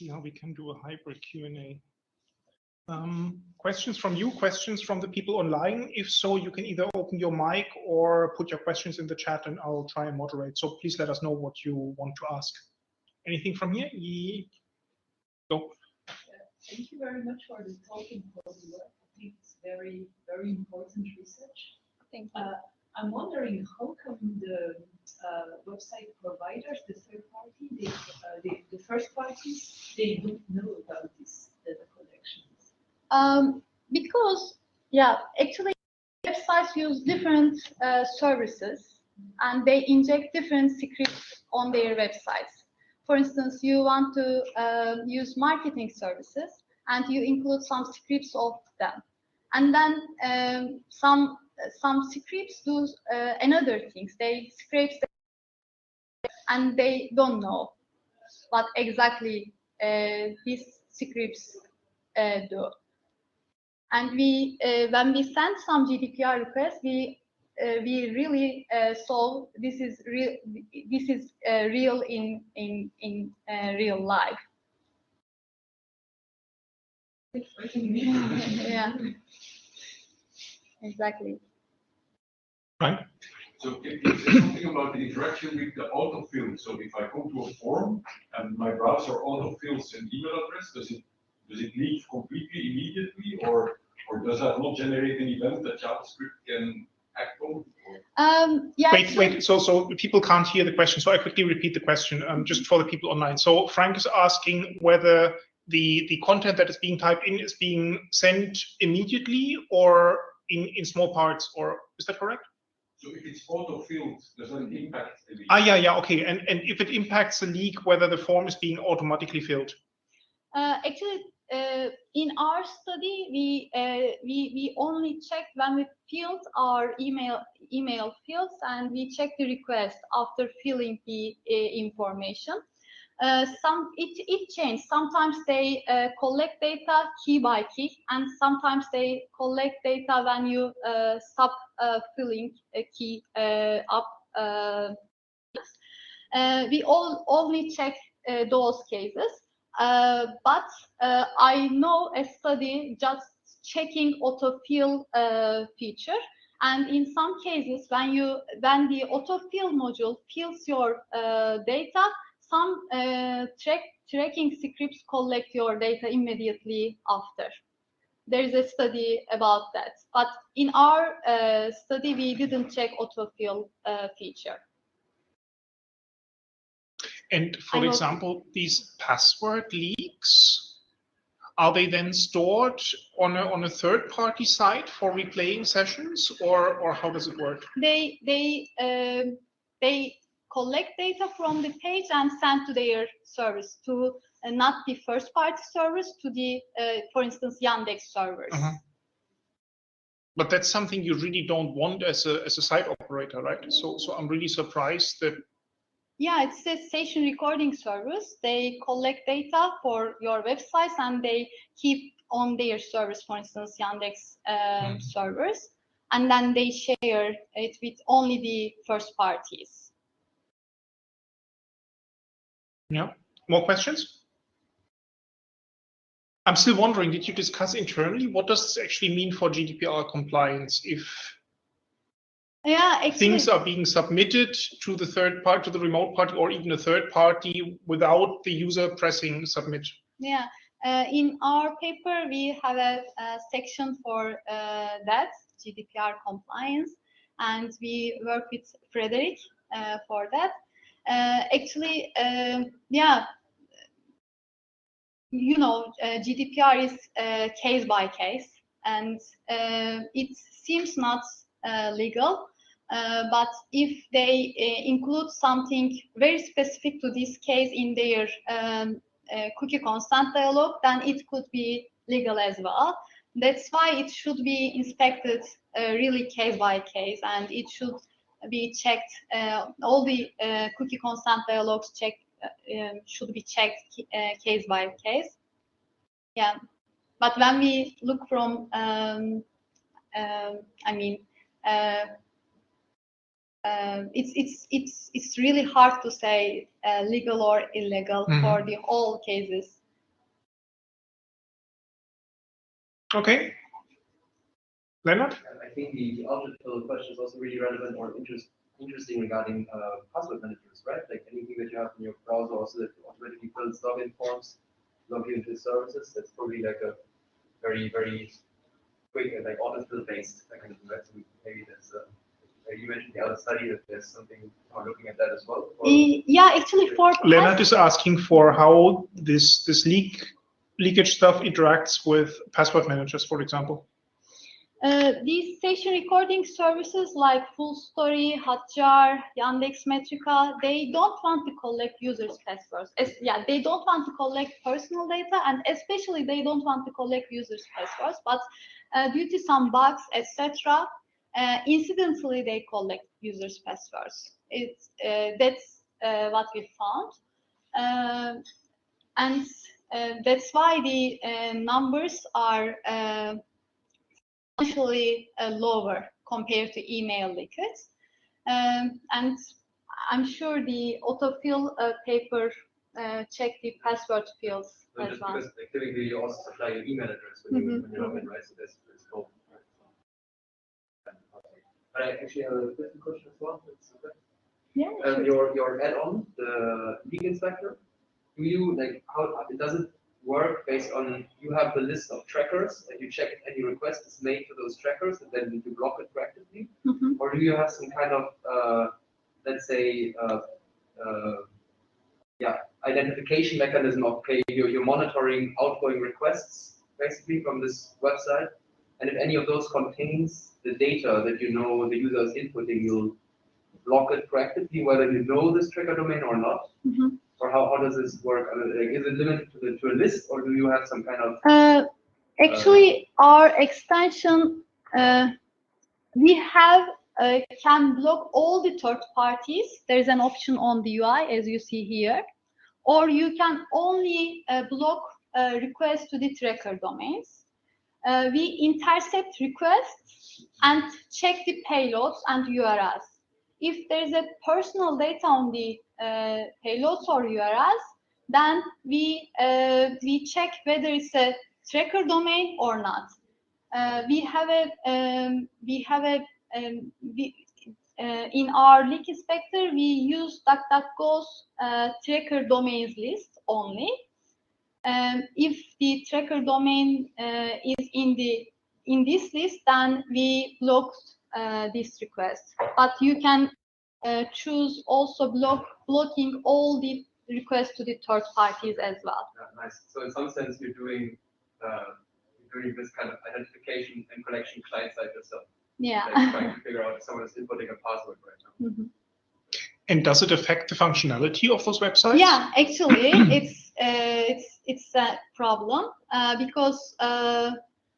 see how we can do a hybrid Q&A. Questions from you, questions from the people online? If so, you can either open your mic or put your questions in the chat and I'll try and moderate. So please let us know what you want to ask. Anything from here? Go. Thank you very much for the talk and for the work. I think it's very, very important research. Thank you. I'm wondering how come the website providers, the third party, the first parties, they don't know about this data collections? Because, actually, websites use different services and they inject different scripts on their websites. For instance, you want to use marketing services and you include some scripts of them. And then some scripts do another things. They scrape and they don't know what exactly these scripts do. And we, when we send some GDPR requests, we really solve this is real. This is real in real life. Yeah, exactly. Right. So is there something about the interaction with the autofill? So if I go to a form and my browser autofills an email address, does it leave completely immediately, or does that not generate an event that JavaScript can act on? Yeah. Wait. So people can't hear the question. So I quickly repeat the question just for the people online. So Frank is asking whether the content that is being typed in is being sent immediately or in small parts, or is that correct? So if it's auto-filled, does that impact the leak? Yeah, okay. And if it impacts the leak, whether the form is being automatically filled? Actually, in our study, we only check when we filled our email fields, and we check the request after filling the information. It changed. Sometimes they collect data key by key, and sometimes they collect data when you stop filling a key up. We only check those cases. But I know a study just checking autofill feature, and in some cases when the autofill module fills your data, some tracking scripts collect your data immediately after. There is a study about that, but in our study we didn't check autofill feature. And for example, these password leaks, are they then stored on a third-party site for replaying sessions, or how does it work? They collect data from the page and send to their service, to not the first-party service, to the, for instance, Yandex servers. But that's something you really don't want as a site operator, right? So I'm really surprised that. Yeah, it's a session recording service. They collect data for your websites and they keep on their service, for instance, Yandex servers, and then they share it with only the first parties. Yeah. More questions? I'm still wondering, did you discuss internally what does this actually mean for GDPR compliance if things are being submitted to the third party, to the remote party, or even a third party without the user pressing submit? Yeah, in our paper, we have a section for that, GDPR compliance, and we work with Frederick for that. Actually, yeah, you know, GDPR is case by case, and it seems not legal. But if they include something very specific to this case in their cookie consent dialog, then it could be legal as well. That's why it should be inspected really case by case, and it should be checked. All the cookie consent dialogs should be checked case by case. Yeah, but when we look from, I mean. It's really hard to say legal or illegal for the whole cases Okay. Leonard? I think the autofill question is also really relevant or interesting regarding password managers, right? Like anything that you have in your browser also that automatically fills login forms, log into services. That's probably like a very, very quick, like autofill based mechanism, right? So maybe there's you mentioned the other study that there's something looking at that as well. Yeah, actually for Leonard is asking for how this leakage stuff interacts with password managers, for example. These session recording services like Full Story, Hotjar, Yandex Metrica, they don't want to collect users' passwords. They don't want to collect personal data, and especially they don't want to collect users' passwords. But due to some bugs, etc., incidentally they collect users' passwords. That's what we found, and that's why the numbers are lower compared to email leakage. And I'm sure the autofill paper check the password fields as well. Because typically you also supply your email address when you log in, right? So that's cool. But I actually have a different question as well. Yeah. Your add-on, the leak inspector, do you like how does it work based on you have the list of trackers and you check if any request is made to those trackers and then you block it proactively? Or do you have some kind of let's say identification mechanism of okay, you're monitoring outgoing requests basically from this website, and if any of those contains the data that you know the user is inputting, you'll block it proactively whether you know this tracker domain or not? Or how does this work? Like, is it limited to a list, or do you have some kind of? Actually, our extension we have can block all the third parties. There is an option on the UI as you see here, or you can only block requests to the tracker domains. We intercept requests and check the payloads and URLs. If there is a personal data on the payloads or URLs, then we check whether it's a tracker domain or not. In our leak inspector, we use DuckDuckGo's tracker domains list only. If the tracker domain is in this list, then we block this request. But you can choose also blocking all the requests to the third parties as well. Yeah, nice. So in some sense, you're doing this kind of identification and collection client side yourself. Yeah. Like trying to figure out if someone is inputting a password right now. And does it affect the functionality of those websites? Yeah, actually, it's a problem because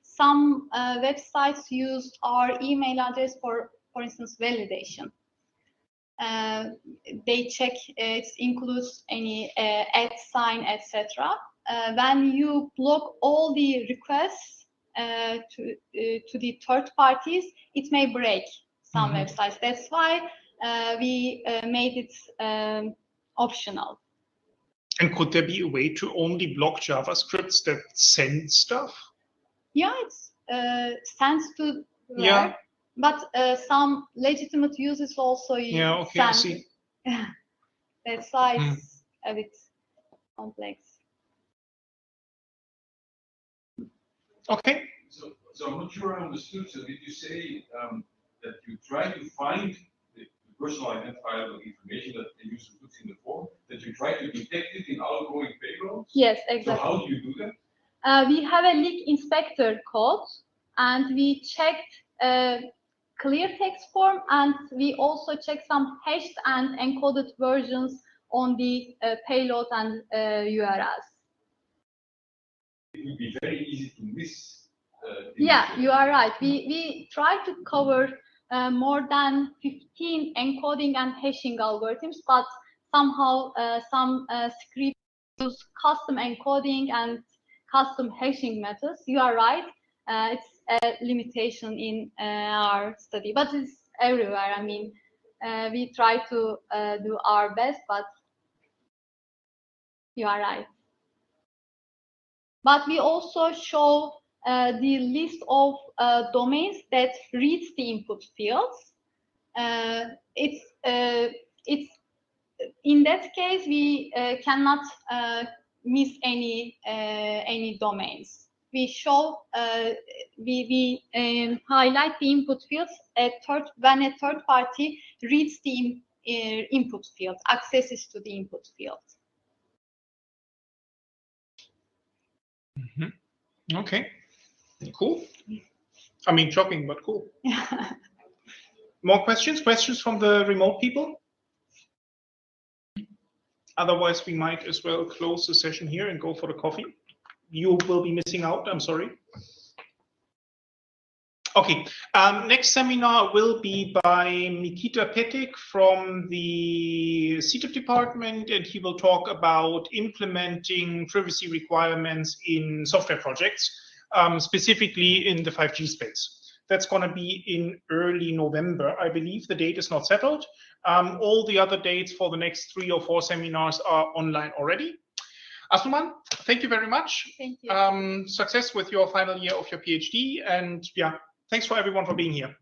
some websites use our email address for instance, validation. They check it includes any @ etc. When you block all the requests to the third parties, it may break some websites. That's why we made it optional. And could there be a way to only block JavaScripts that send stuff? Yeah, it sends to where, yeah, but some legitimate users also use okay, send. I see. That's why it's a bit complex. Okay. So I'm not sure I understood. So did you say that you try to find the personal identifiable information that the user puts in the form, that you try to detect it in outgoing payloads? Yes, exactly. So how do you do that? We have a leak inspector code, and we checked clear text form, and we also check some hashed and encoded versions on the payload and URLs. It would be very easy to miss. Yeah, you are right. We try to cover more than 15 encoding and hashing algorithms, but somehow some scripts use custom encoding and custom hashing methods. You are right. It's a limitation in our study, but it's everywhere. I mean, we try to do our best, but you are right. But we also show the list of domains that reads the input fields. It's in that case we cannot miss any domains. We show we highlight the input fields when a third party reads the input field, accesses to the input field. Mm-hmm. Okay, cool. I mean, shocking, but cool. More questions? Questions from the remote people? Otherwise, we might as well close the session here and go for the coffee. You will be missing out, I'm sorry. Okay, next seminar will be by Nikita Petek from the CIF department, and he will talk about implementing privacy requirements in software projects, specifically in the 5G space. That's going to be in early November, I believe. The date is not settled. All the other dates for the next 3 or 4 seminars are online already. Asuman, thank you very much. Thank you. Success with your final year of your PhD, and yeah, thanks for everyone for being here.